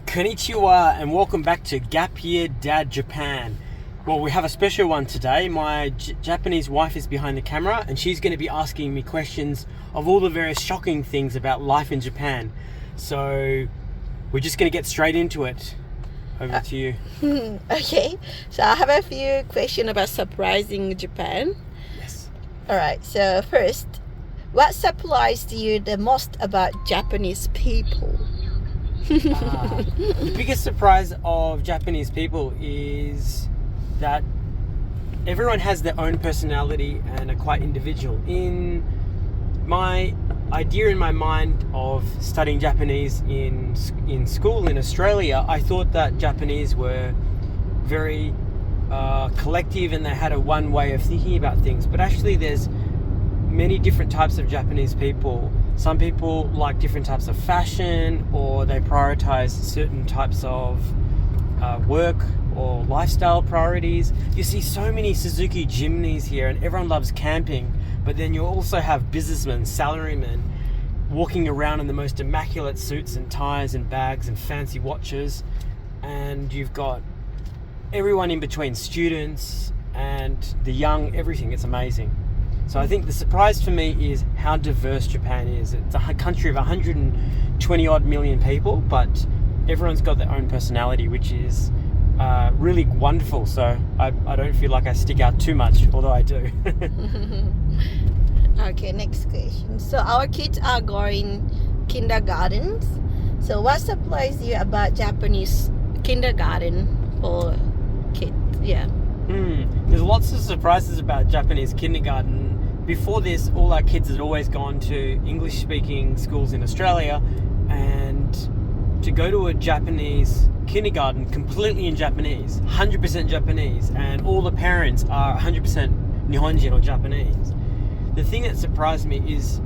Konnichiwa and welcome back to Gap Year Dad Japan. Well, we have a special one today. My Japanese wife is behind the camera and she's going to be asking me questions of all the various shocking things about life in Japan. So we're just going to get straight into it. Over to you. Okay, so I have a few questions about surprising Japan. Yes. Alright, so first, what surprised you the most about Japanese people? The biggest surprise of Japanese people is that everyone has their own personality and are quite individual. In my idea in my mind of studying Japanese in school in Australia, I thought that Japanese were very collective and they had a one way of thinking about things. But actually there's many different types of Japanese people. Some people like different types of fashion, or they prioritize certain types of work or lifestyle priorities. You see so many Suzuki Jimneys here and everyone loves camping, but then you also have businessmen, salarymen walking around in the most immaculate suits and ties and bags and fancy watches, and you've got everyone in between, students and the young, everything. It's amazing. So I think the surprise for me is how diverse Japan is. It's a country of 120 odd million people, but everyone's got their own personality, which is really wonderful. So I don't feel like I stick out too much, although I do. Okay, next question. So our kids are going kindergartens. So what surprised you about Japanese kindergarten for kids? Yeah. There's lots of surprises about Japanese kindergarten. Before this, all our kids had always gone to English-speaking schools in Australia, and to go to a Japanese kindergarten completely in Japanese, 100% Japanese, and all the parents are 100% Nihonjin or Japanese. The thing that surprised me is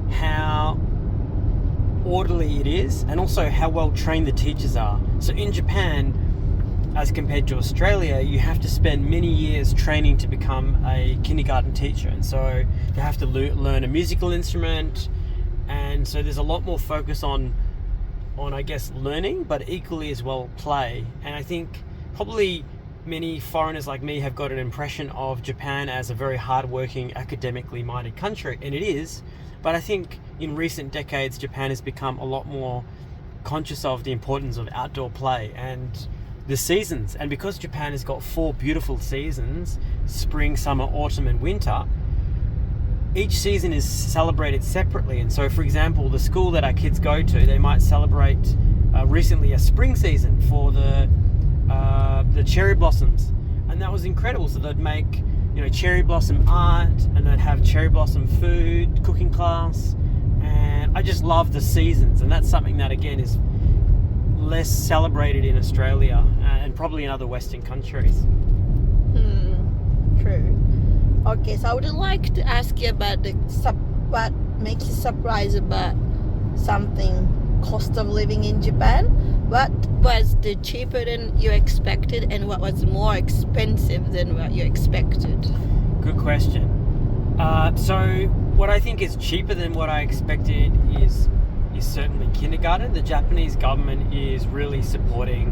how orderly it is, and also how well trained the teachers are. So in Japan, as compared to Australia, you have to spend many years training to become a kindergarten teacher, and so you have to learn a musical instrument, and so there's a lot more focus on I guess learning, but equally as well play. And I think probably many foreigners like me have got an impression of Japan as a very hardworking, academically minded country, and it is, but I think in recent decades Japan has become a lot more conscious of the importance of outdoor play and the seasons. And because Japan has got 4 beautiful seasons, spring, summer, autumn and winter, each season is celebrated separately. And so, for example, the school that our kids go to, they might celebrate recently a spring season for the cherry blossoms, and that was incredible. So they'd make cherry blossom art, and they'd have cherry blossom food, cooking class, and I just love the seasons. And that's something that again is less celebrated in Australia and probably in other Western countries. True. Okay, so I would like to ask you about what makes you surprised about something, cost of living in Japan. What was the cheaper than you expected, and what was more expensive than what you expected? Good question. So what I think is cheaper than what I expected is certainly kindergarten. The Japanese government is really supporting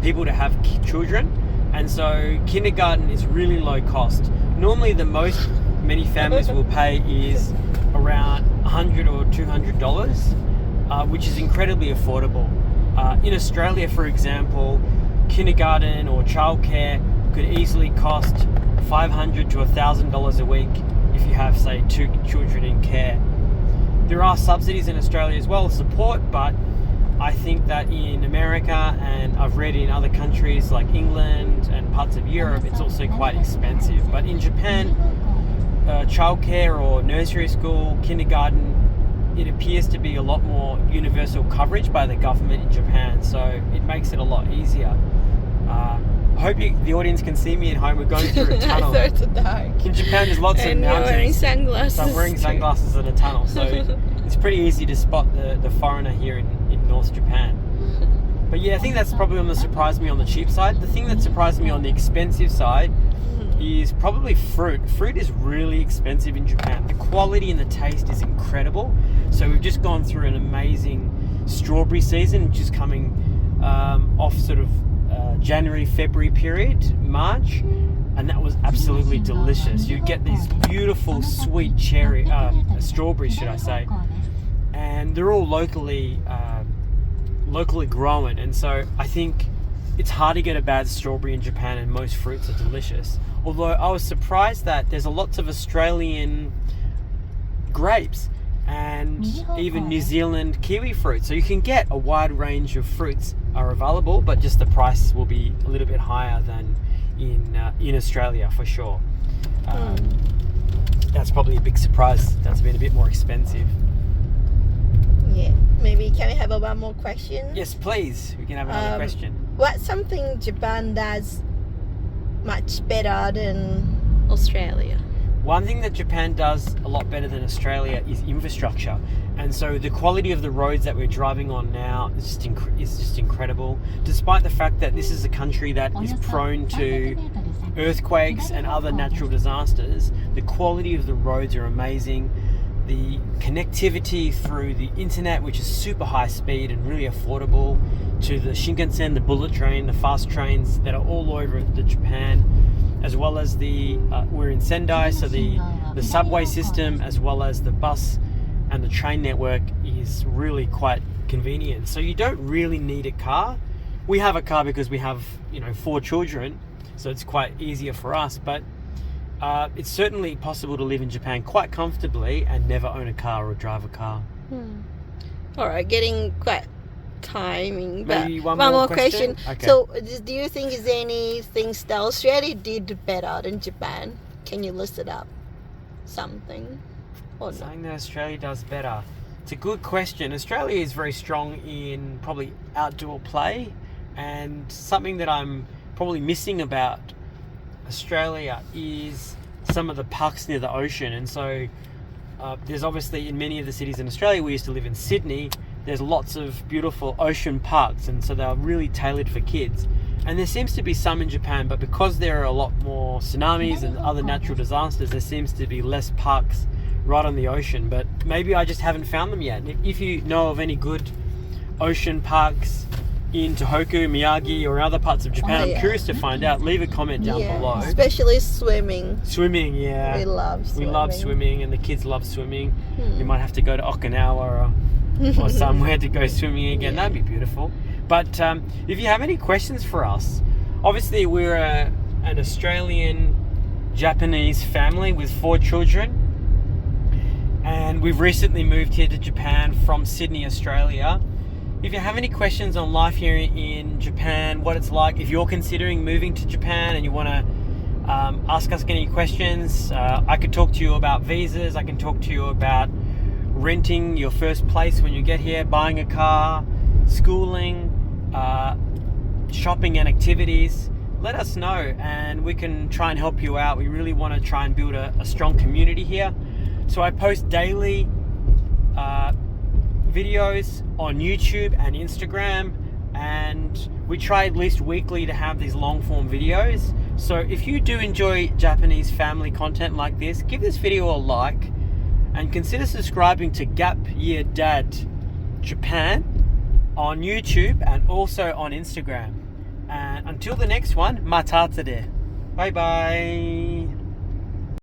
people to have children, and so kindergarten is really low cost. Normally the most many families will pay is around $100 or $200, which is incredibly affordable. In Australia, for example, kindergarten or childcare could easily cost $500 to $1,000 a week if you have, say, 2 children in care. There are subsidies in Australia as well, support, but I think that in America, and I've read in other countries like England and parts of Europe, it's also quite expensive. But in Japan, childcare or nursery school, kindergarten, it appears to be a lot more universal coverage by the government in Japan, so it makes it a lot easier. I hope the audience can see me at home. We're going through a tunnel. I thought it's dark. In Japan, there's lots of mountains. And you're wearing sunglasses. So I'm wearing sunglasses in a tunnel, so it's pretty easy to spot the foreigner here in North Japan. But yeah, I think that's probably what surprised me on the cheap side. The thing that surprised me on the expensive side is probably fruit. Fruit is really expensive in Japan. The quality and the taste is incredible. So we've just gone through an amazing strawberry season, which is coming off sort of January, February period, March, and that was absolutely delicious. You get these beautiful sweet cherry strawberries, should I say, and they're all locally grown, and so I think it's hard to get a bad strawberry in Japan, and most fruits are delicious. Although I was surprised that there's lots of Australian grapes and even New Zealand kiwi fruit, so you can get a wide range of fruits are available, but just the price will be a little bit higher than in Australia for sure. That's probably a big surprise. That's been a bit more expensive. Yeah, maybe can we have one more question? Yes, please. We can have another question. What's something Japan does much better than Australia? One thing that Japan does a lot better than Australia is infrastructure, and so the quality of the roads that we're driving on now is just incredible. Despite the fact that this is a country that is prone to earthquakes and other natural disasters, the quality of the roads are amazing. The connectivity through the internet, which is super high speed and really affordable, to the Shinkansen, the bullet train, the fast trains that are all over the Japan, as well as we're in Sendai, so the subway system as well as the bus and the train network is really quite convenient. So you don't really need a car. We have a car because we have 4 children, so it's quite easier for us, but it's certainly possible to live in Japan quite comfortably and never own a car or drive a car. All right, getting quite timing, but maybe one more question. Okay. So do you think is there any things that Australia did better than Japan? Can you list it up? Something or not? Something that Australia does better. It's a good question. Australia is very strong in probably outdoor play, and something that I'm probably missing about Australia is some of the parks near the ocean. And so there's obviously, in many of the cities in Australia, we used to live in Sydney, there's lots of beautiful ocean parks, and so they're really tailored for kids. And there seems to be some in Japan, but because there are a lot more tsunamis and other natural disasters, there seems to be less parks right on the ocean. But maybe I just haven't found them yet. If you know of any good ocean parks in Tohoku, Miyagi, or other parts of Japan, I'm curious to find out. Leave a comment down below. Especially swimming. Swimming, yeah. We love swimming. We love swimming, and the kids love swimming. We might have to go to Okinawa or somewhere to go swimming again. That'd be beautiful. But if you have any questions for us, obviously we're an Australian Japanese family with 4 children, and we've recently moved here to Japan from Sydney, Australia. If you have any questions on life here in Japan, what it's like, if you're considering moving to Japan and you want to ask us any questions, I could talk to you about visas, I can talk to you about renting your first place when you get here, buying a car, schooling, shopping and activities. Let us know and we can try and help you out. We really want to try and build a strong community here. So I post daily videos on YouTube and Instagram, and we try at least weekly to have these long form videos. So if you do enjoy Japanese family content like this, give this video a like and consider subscribing to Gap Year Dad Japan on YouTube and also on Instagram. And until the next one, mata tere. Bye bye.